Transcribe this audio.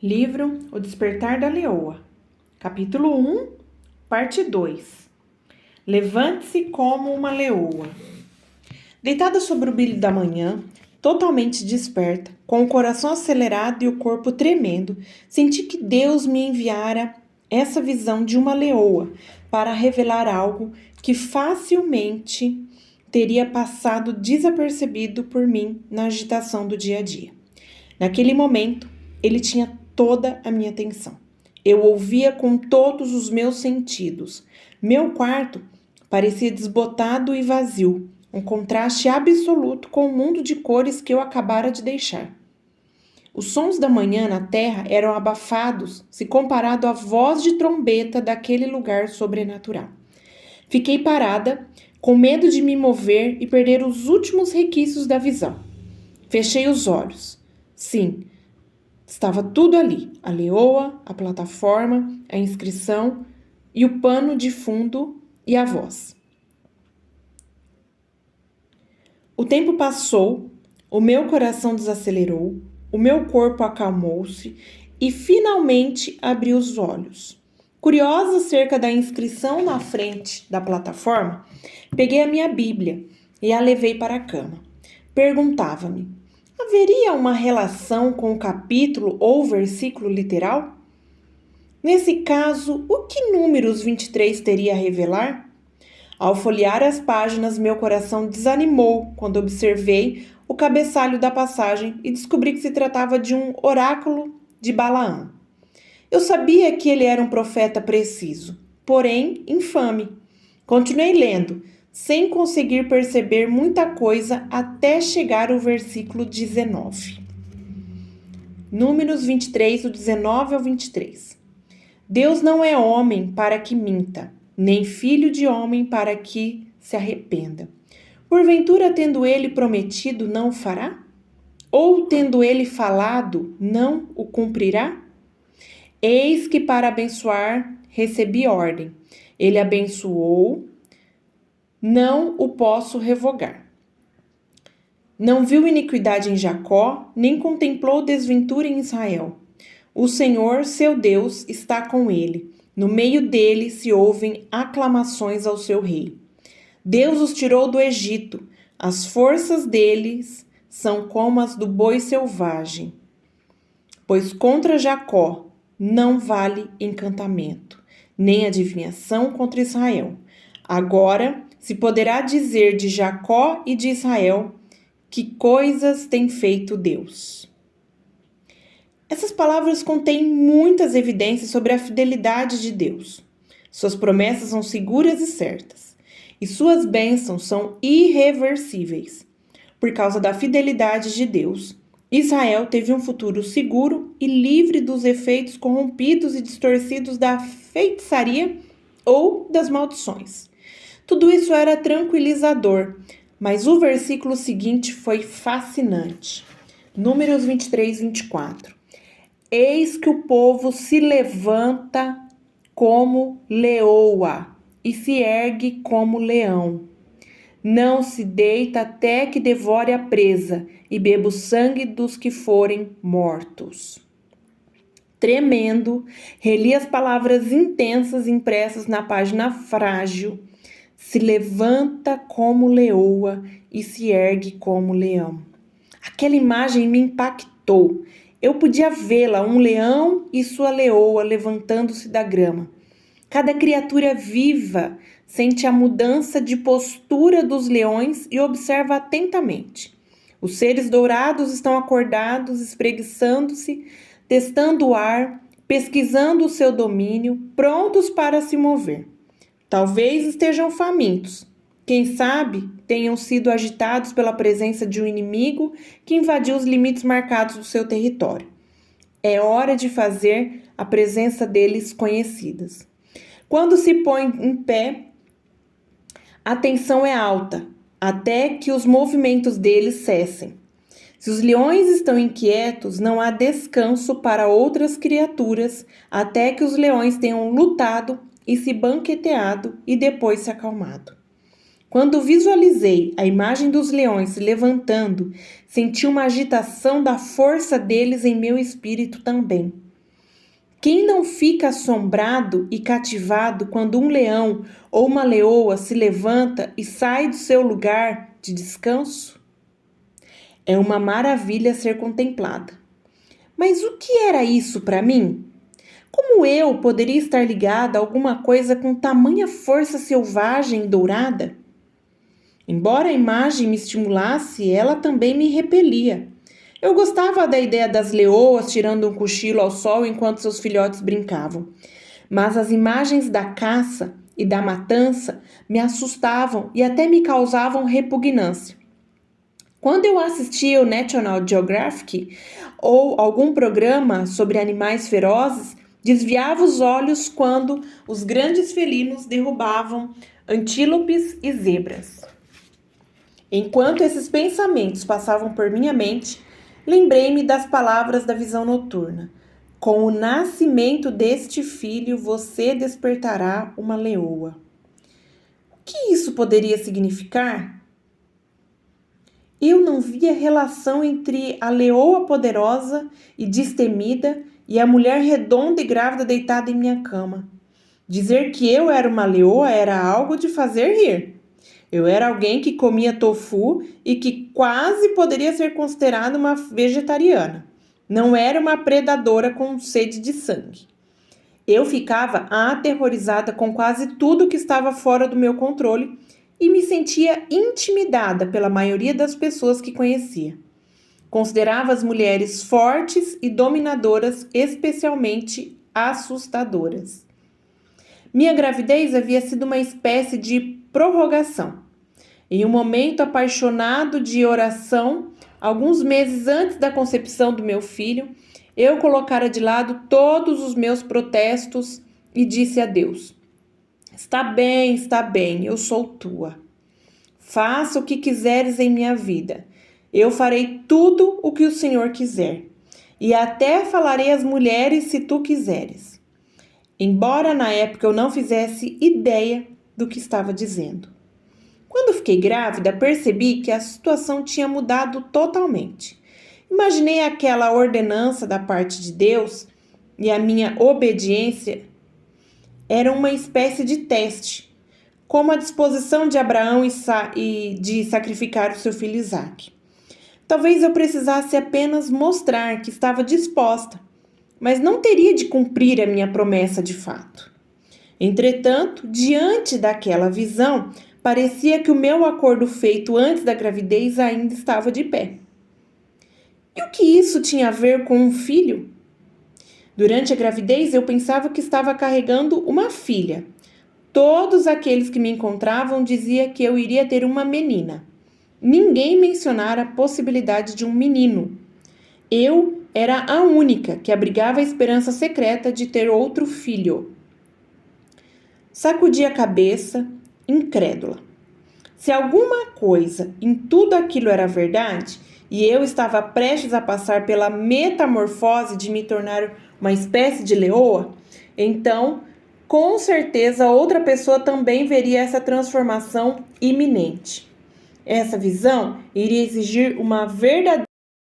Livro O Despertar da Leoa, capítulo 1, parte 2. Levante-se como uma leoa. Deitada sobre o brilho da manhã, totalmente desperta, com o coração acelerado e o corpo tremendo, senti que Deus me enviara essa visão de uma leoa para revelar algo que facilmente teria passado desapercebido por mim na agitação do dia a dia. Naquele momento, ele tinha toda a minha atenção. Eu ouvia com todos os meus sentidos. Meu quarto parecia desbotado e vazio, um contraste absoluto com o mundo de cores que eu acabara de deixar. Os sons da manhã na terra eram abafados se comparado à voz de trombeta daquele lugar sobrenatural. Fiquei parada, com medo de me mover e perder os últimos requisitos da visão. Fechei os olhos. Sim, estava tudo ali, a leoa, a plataforma, a inscrição e o pano de fundo e a voz. O tempo passou, o meu coração desacelerou, o meu corpo acalmou-se e finalmente abri os olhos. Curiosa acerca da inscrição na frente da plataforma, peguei a minha Bíblia e a levei para a cama. Perguntava-me: haveria uma relação com o capítulo ou versículo literal? Nesse caso, o que números 23 teria a revelar? Ao folhear as páginas, meu coração desanimou quando observei o cabeçalho da passagem e descobri que se tratava de um oráculo de Balaão. Eu sabia que ele era um profeta preciso, porém infame. Continuei lendo, sem conseguir perceber muita coisa até chegar ao versículo 19. Números 23, do 19 ao 23. Deus não é homem para que minta, nem filho de homem para que se arrependa. Porventura, tendo ele prometido, não o fará? Ou, tendo ele falado, não o cumprirá? Eis que para abençoar recebi ordem. Ele abençoou, não o posso revogar. Não viu iniquidade em Jacó, nem contemplou desventura em Israel. O Senhor, seu Deus, está com ele. No meio dele se ouvem aclamações ao seu rei. Deus os tirou do Egito. As forças deles são como as do boi selvagem. Pois contra Jacó não vale encantamento, nem adivinhação contra Israel. Agora se poderá dizer de Jacó e de Israel: que coisas tem feito Deus. Essas palavras contêm muitas evidências sobre a fidelidade de Deus. Suas promessas são seguras e certas, e suas bênçãos são irreversíveis. Por causa da fidelidade de Deus, Israel teve um futuro seguro e livre dos efeitos corrompidos e distorcidos da feitiçaria ou das maldições. Tudo isso era tranquilizador, mas o versículo seguinte foi fascinante. Números 23, 24. Eis que o povo se levanta como leoa e se ergue como leão. Não se deita até que devore a presa e beba o sangue dos que forem mortos. Tremendo, reli as palavras intensas impressas na página frágil. Se levanta como leoa e se ergue como leão. Aquela imagem me impactou. Eu podia vê-la, um leão e sua leoa levantando-se da grama. Cada criatura viva sente a mudança de postura dos leões e observa atentamente. Os seres dourados estão acordados, espreguiçando-se, testando o ar, pesquisando o seu domínio, prontos para se mover. Talvez estejam famintos. Quem sabe tenham sido agitados pela presença de um inimigo que invadiu os limites marcados do seu território. É hora de fazer a presença deles conhecidas. Quando se põe em pé, a tensão é alta, até que os movimentos deles cessem. Se os leões estão inquietos, não há descanso para outras criaturas, até que os leões tenham lutado e se banqueteado e depois se acalmado. Quando visualizei a imagem dos leões se levantando, senti uma agitação da força deles em meu espírito também. Quem não fica assombrado e cativado quando um leão ou uma leoa se levanta e sai do seu lugar de descanso? É uma maravilha ser contemplada. Mas o que era isso para mim? Como eu poderia estar ligada a alguma coisa com tamanha força selvagem e dourada? Embora a imagem me estimulasse, ela também me repelia. Eu gostava da ideia das leoas tirando um cochilo ao sol enquanto seus filhotes brincavam. Mas as imagens da caça e da matança me assustavam e até me causavam repugnância. Quando eu assistia o National Geographic ou algum programa sobre animais ferozes, desviava os olhos quando os grandes felinos derrubavam antílopes e zebras. Enquanto esses pensamentos passavam por minha mente, lembrei-me das palavras da visão noturna. Com o nascimento deste filho, você despertará uma leoa. O que isso poderia significar? Eu não via relação entre a leoa poderosa e destemida e a mulher redonda e grávida deitada em minha cama. Dizer que eu era uma leoa era algo de fazer rir. Eu era alguém que comia tofu e que quase poderia ser considerada uma vegetariana. Não era uma predadora com sede de sangue. Eu ficava aterrorizada com quase tudo que estava fora do meu controle e me sentia intimidada pela maioria das pessoas que conhecia. Considerava as mulheres fortes e dominadoras especialmente assustadoras. Minha gravidez havia sido uma espécie de prorrogação. Em um momento apaixonado de oração, alguns meses antes da concepção do meu filho, eu colocara de lado todos os meus protestos e disse a Deus: está bem, eu sou tua. Faça o que quiseres em minha vida. Eu farei tudo o que o Senhor quiser. E até falarei às mulheres se tu quiseres. Embora na época eu não fizesse ideia do que estava dizendo. Quando fiquei grávida, percebi que a situação tinha mudado totalmente. Imaginei aquela ordenança da parte de Deus e a minha obediência era uma espécie de teste, como a disposição de Abraão e de sacrificar o seu filho Isaque. Talvez eu precisasse apenas mostrar que estava disposta, mas não teria de cumprir a minha promessa de fato. Entretanto, diante daquela visão, parecia que o meu acordo feito antes da gravidez ainda estava de pé. E o que isso tinha a ver com um filho? Durante a gravidez, eu pensava que estava carregando uma filha. Todos aqueles que me encontravam diziam que eu iria ter uma menina. Ninguém mencionara a possibilidade de um menino. Eu era a única que abrigava a esperança secreta de ter outro filho. Sacudi a cabeça, incrédula. Se alguma coisa em tudo aquilo era verdade, e eu estava prestes a passar pela metamorfose de me tornar uma espécie de leoa, então, com certeza, outra pessoa também veria essa transformação iminente. Essa visão iria exigir uma verdadeira